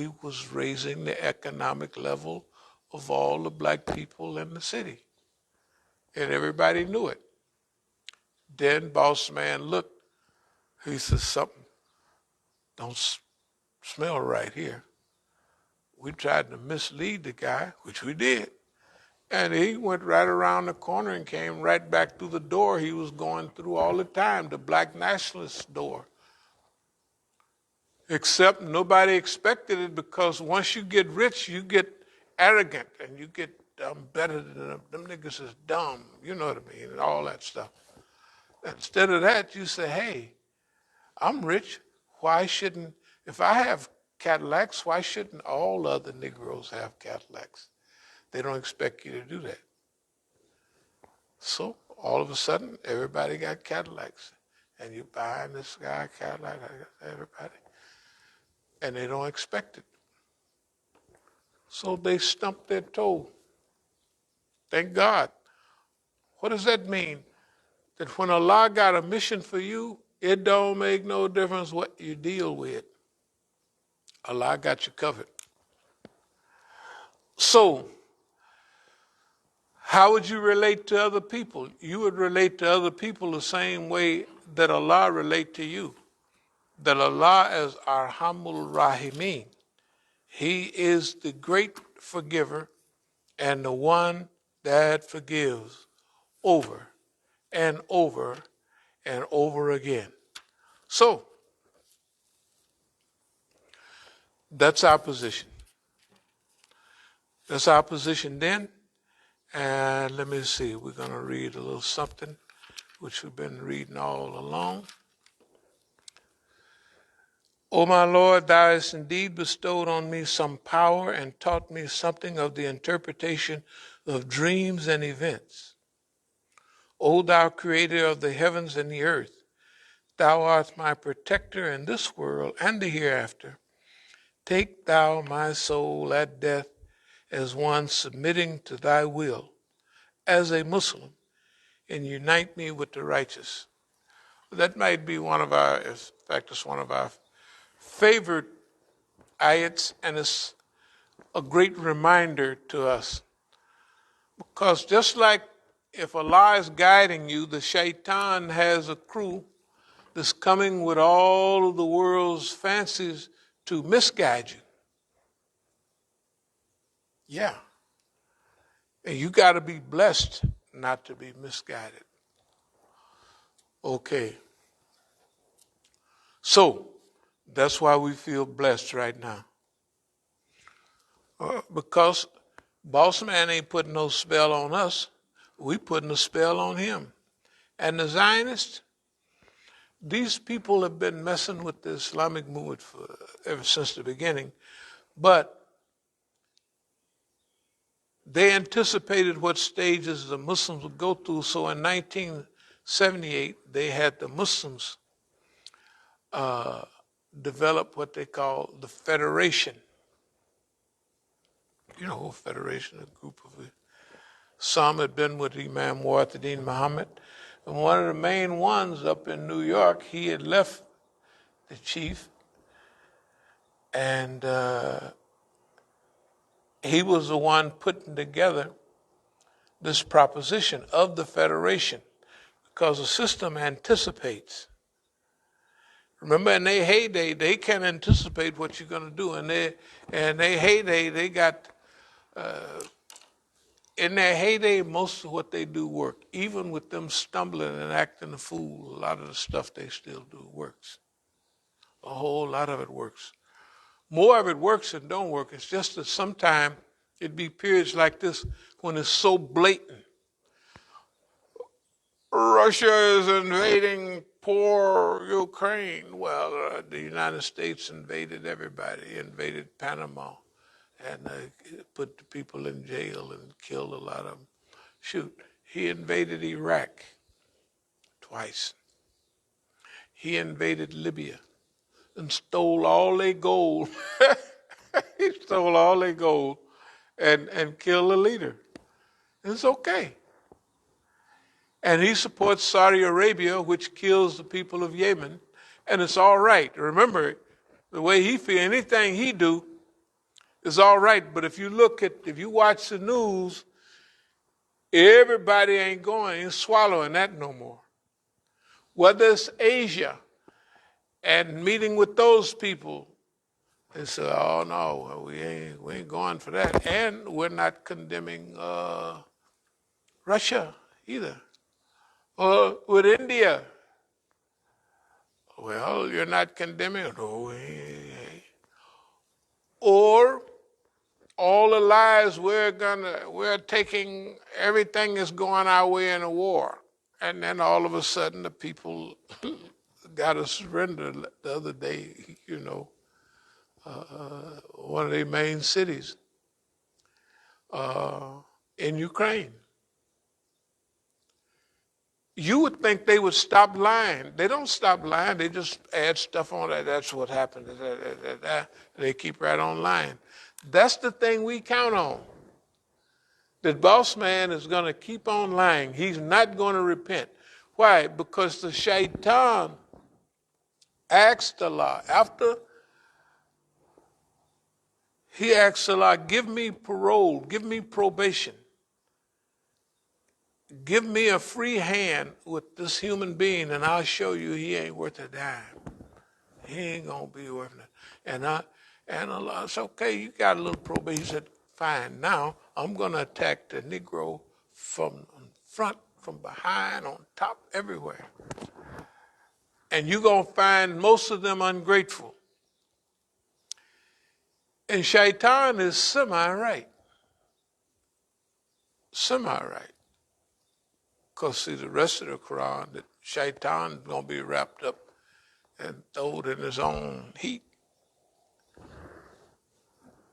he was raising the economic level of all the black people in the city. And everybody knew it. Then boss man looked, he said, something don't smell right here. We tried to mislead the guy, which we did. And he went right around the corner and came right back through the door he was going through all the time, the black nationalist door. Except nobody expected it, because once you get rich, you get arrogant and you get better than them. Them niggas is dumb, you know what I mean, and all that stuff. Instead of that, you say, hey, I'm rich. Why shouldn't, if I have Cadillacs, why shouldn't all other Negroes have Cadillacs? They don't expect you to do that. So all of a sudden, everybody got Cadillacs. And you're buying this guy a Cadillac, everybody. And they don't expect it. So they stump their toe. Thank God. What does that mean? That when Allah got a mission for you, it don't make no difference what you deal with. Allah got you covered. So, how would you relate to other people? You would relate to other people the same way that Allah relate to you. That Allah is Arhamul Rahimin. He is the great forgiver and the one that forgives over and over and over again. So, that's our position. That's our position then. And let me see, we're going to read a little something, which we've been reading all along. O my Lord, thou hast indeed bestowed on me some power and taught me something of the interpretation of dreams and events. O thou creator of the heavens and the earth, thou art my protector in this world and the hereafter. Take thou my soul at death as one submitting to thy will, as a Muslim, and unite me with the righteous. That might be one of our, in fact, it's one of our favorite ayats, and it's a great reminder to us. Because just like if Allah is guiding you, the shaitan has a crew that's coming with all of the world's fancies to misguide you. Yeah. And you got to be blessed not to be misguided. Okay. So, that's why we feel blessed right now. Because boss man ain't putting no spell on us. We putting a spell on him. And the Zionists, these people have been messing with the Islamic movement ever since the beginning. But they anticipated what stages the Muslims would go through. So in 1978, they had the Muslims develop what they call the Federation. You know, a federation, a group of, some had been with Imam Mu'attadeen Muhammad. And one of the main ones up in New York, he had left the chief, and he was the one putting together this proposition of the federation, because the system anticipates. Remember, in their heyday, they can anticipate what you're going to do. And in their heyday, they got, in their heyday, most of what they do work. Even with them stumbling and acting a fool, a lot of the stuff they still do works. A whole lot of it works. More of it works than don't work. It's just that sometimes it'd be periods like this when it's so blatant. Russia is invading poor Ukraine. Well, the United States invaded everybody, invaded Panama, and put the people in jail and killed a lot of them. Shoot, he invaded Iraq twice. He invaded Libya and stole all their gold. He stole all their gold and killed the leader. It's okay. And he supports Saudi Arabia, which kills the people of Yemen, and it's all right. Remember, the way he feels, anything he do, It's all right, but if you watch the news, everybody ain't swallowing that no more. Whether it's Asia and meeting with those people, they say, "Oh no, we ain't going for that," and we're not condemning Russia either, or with India. Well, you're not condemning, no, or all the lies we're taking everything is going our way in a war, and then all of a sudden the people got to surrender. The other day, one of the main cities in Ukraine. You would think they would stop lying. They don't stop lying. They just add stuff on that. That's what happened. They keep right on lying. That's the thing we count on. The boss man is going to keep on lying. He's not going to repent. Why? Because the shaitan asked Allah, after he asked Allah, give me parole, give me probation, give me a free hand with this human being, and I'll show you he ain't worth a dime. He ain't going to be worth it. And Allah said, okay, you got a little probation. He said, fine, now I'm going to attack the Negro from front, from behind, on top, everywhere. And you're going to find most of them ungrateful. And shaitan is semi-right. Semi-right. Because see, the rest of the Quran, that shaitan is going to be wrapped up and thrown in his own heat.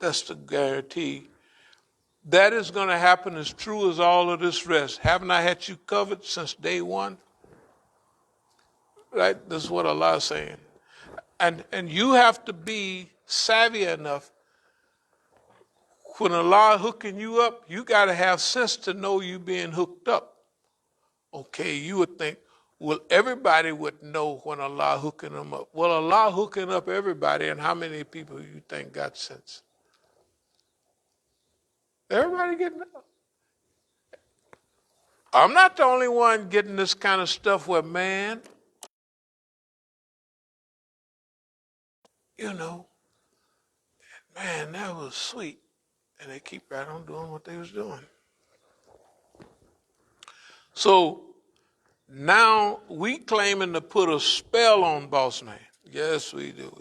That's the guarantee. That is going to happen as true as all of this rest. Haven't I had you covered since day one? Right? This is what Allah is saying. And you have to be savvy enough. When Allah hooking you up, you got to have sense to know you being hooked up. Okay, you would think, well, everybody would know when Allah hooking them up. Well, Allah hooking up everybody, and how many people you think got sense? Everybody getting up. I'm not the only one getting this kind of stuff where, man, man, that was sweet. And they keep right on doing what they was doing. So now we claiming to put a spell on boss man. Yes, we do.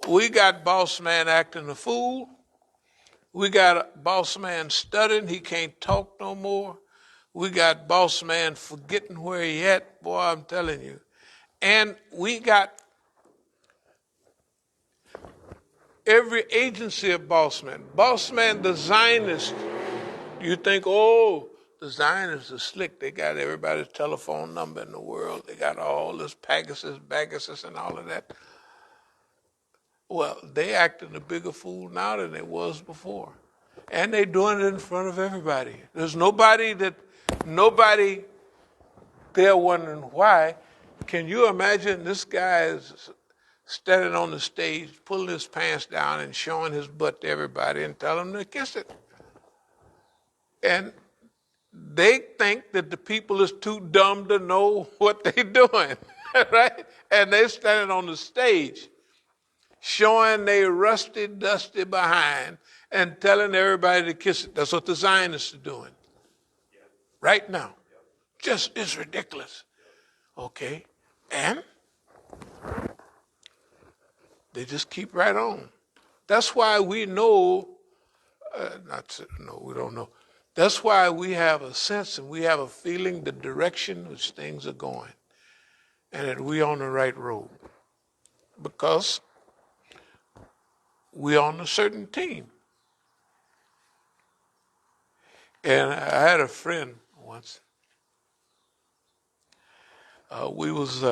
We got boss man acting a fool. We got a boss man stuttering. He can't talk no more. We got boss man forgetting where he at. Boy, I'm telling you. And we got every agency of boss man. Boss man, the Zionist. You think, oh, the Zionists are slick. They got everybody's telephone number in the world. They got all this Pegasus, and all of that. Well, they acting a bigger fool now than they was before. And they doing it in front of everybody. There's nobody there wondering why. Can you imagine this guy is standing on the stage, pulling his pants down and showing his butt to everybody and telling them to kiss it? And they think that the people is too dumb to know what they're doing, right? And they're standing on the stage showing their rusty, dusty behind and telling everybody to kiss it. That's what the Zionists are doing right now. Just is ridiculous. Okay? And they just keep right on. That's why we know, we don't know. That's why we have a sense and we have a feeling the direction which things are going and that we're on the right road. Because we're on a certain team. And I had a friend once. We was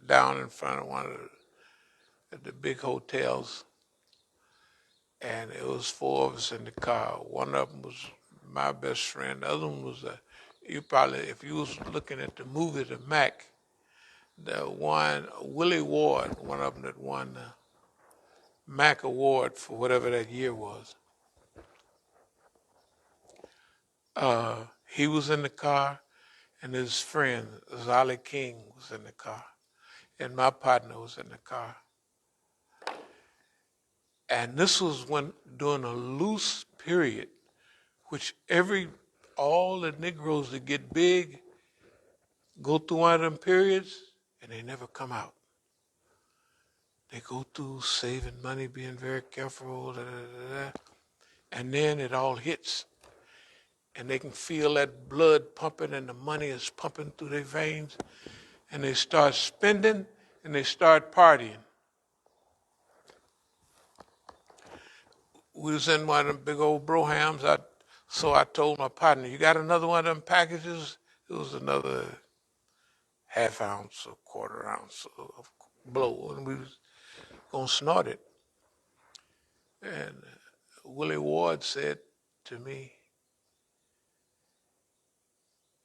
down in front of one of the big hotels, and it was four of us in the car. One of them was my best friend. The other one was, you probably, if you was looking at the movie, The Mac, the one, Willie Ward, one of them that won Mac Award for whatever that year was. He was in the car, and his friend, Zolly King, was in the car, and my partner was in the car. And this was when, during a loose period, which all the Negroes that get big go through one of them periods, and they never come out. They go through saving money, being very careful, and then it all hits. And they can feel that blood pumping and the money is pumping through their veins. And they start spending and they start partying. We was in one of them big old brohams. So I told my partner, you got another one of them packages? It was another half ounce or quarter ounce of blow. And we was going to snort it. And Willie Ward said to me,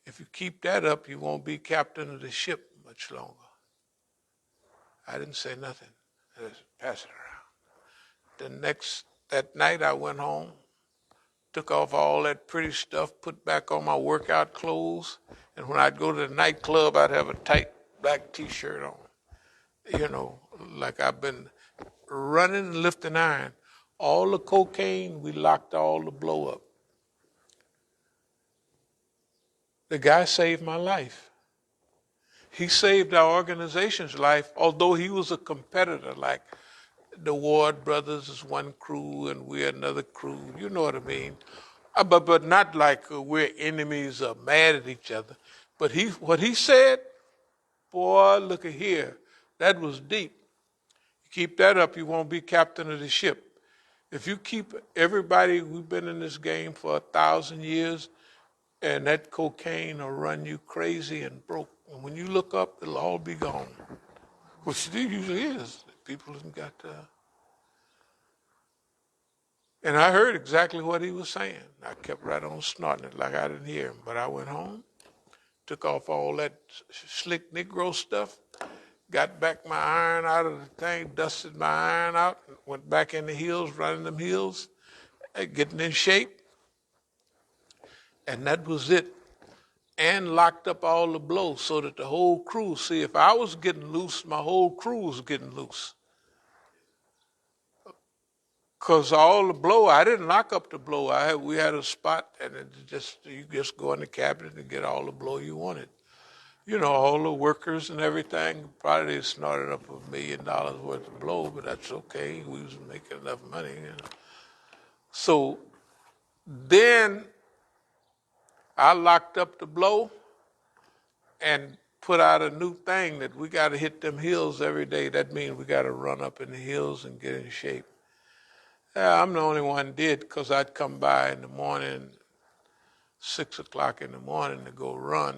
if you keep that up, you won't be captain of the ship much longer. I didn't say nothing. I just passed it around. That night I went home, took off all that pretty stuff, put back on my workout clothes, and when I'd go to the nightclub, I'd have a tight black T-shirt on. You know, like I've been running and lifting iron. All the cocaine, we locked all the blow up. The guy saved my life. He saved our organization's life, although he was a competitor. Like the Ward brothers is one crew and we're another crew. You know what I mean? But not like we're enemies or mad at each other. But what he said, boy, look at here. That was deep. You keep that up, you won't be captain of the ship. If you keep everybody, we've been in this game for 1,000 years, and that cocaine will run you crazy and broke. And when you look up, it'll all be gone. Which it usually is. People have got And I heard exactly what he was saying. I kept right on snorting it like I didn't hear him. But I went home, took off all that slick Negro stuff, got back my iron out of the thing, dusted my iron out, went back in the hills, running them hills, getting in shape. And that was it. And locked up all the blows so that the whole crew, see, if I was getting loose, my whole crew was getting loose. Because all the blow, I didn't lock up the blow. We had a spot, and you just go in the cabinet and get all the blow you wanted. You know, all the workers and everything, probably they snorted up $1 million worth of blow, but that's okay. We was making enough money. You know. So then I locked up the blow and put out a new thing that we got to hit them hills every day. That means we got to run up in the hills and get in shape. I'm the only one did because I'd come by in the morning, 6 o'clock in the morning to go run,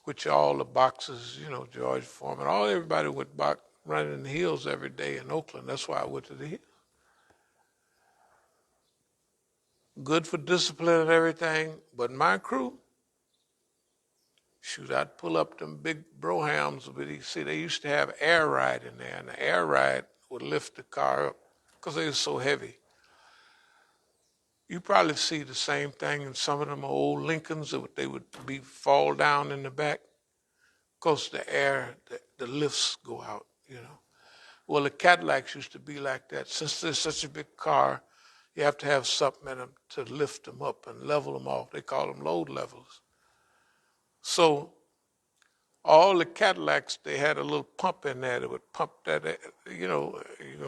which all the boxers, you know, George Foreman, everybody went back running in the hills every day in Oakland. That's why I went to the hills. Good for discipline and everything, but my crew, shoot, I'd pull up them big brohams, but you see, they used to have air ride in there, and the air ride would lift the car up because they were so heavy. You probably see the same thing in some of them old Lincolns that they would fall down in the back because the lifts go out, you know. Well, the Cadillacs used to be like that. Since they're such a big car, you have to have something in them to lift them up and level them off. They call them load levels. So all the Cadillacs, they had a little pump in there that would pump that, you know,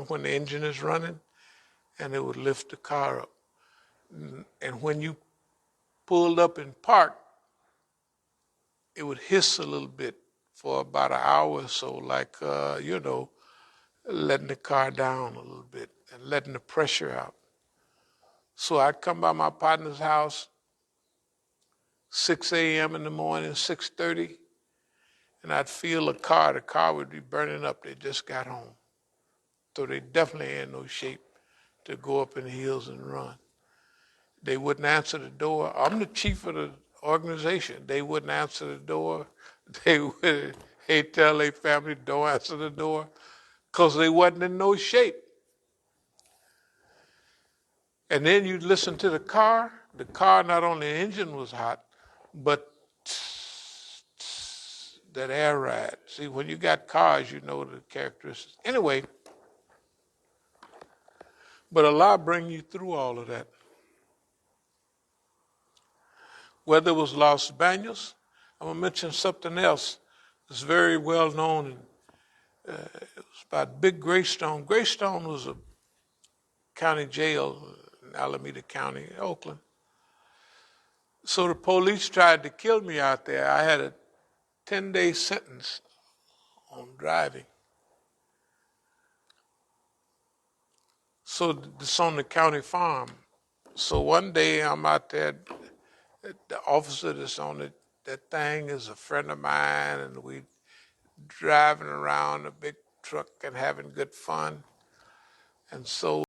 when the engine is running, and it would lift the car up. And when you pulled up and parked, it would hiss a little bit for about an hour or so, like, you know, letting the car down a little bit and letting the pressure out. So I'd come by my partner's house, 6 a.m. in the morning, 6:30, and I'd feel the car would be burning up. They just got home. So they definitely had no shape to go up in the hills and run. They wouldn't answer the door. I'm the chief of the organization. They wouldn't answer the door. They'd tell their family, don't answer the door, because they wasn't in no shape. And then you listen to the car. The car, not only the engine was hot, but that air ride. See, when you got cars, you know the characteristics. Anyway, but Allah bring you through all of that. Whether it was Los Banos, I'm going to mention something else that's very well known. It was about Big Greystone. Greystone was a county jail in Alameda County, Oakland. So the police tried to kill me out there. I had a 10-day sentence on driving. So it's on the county farm. So one day I'm out there, the officer that's on that thing is a friend of mine, and we driving around a big truck and having good fun. And so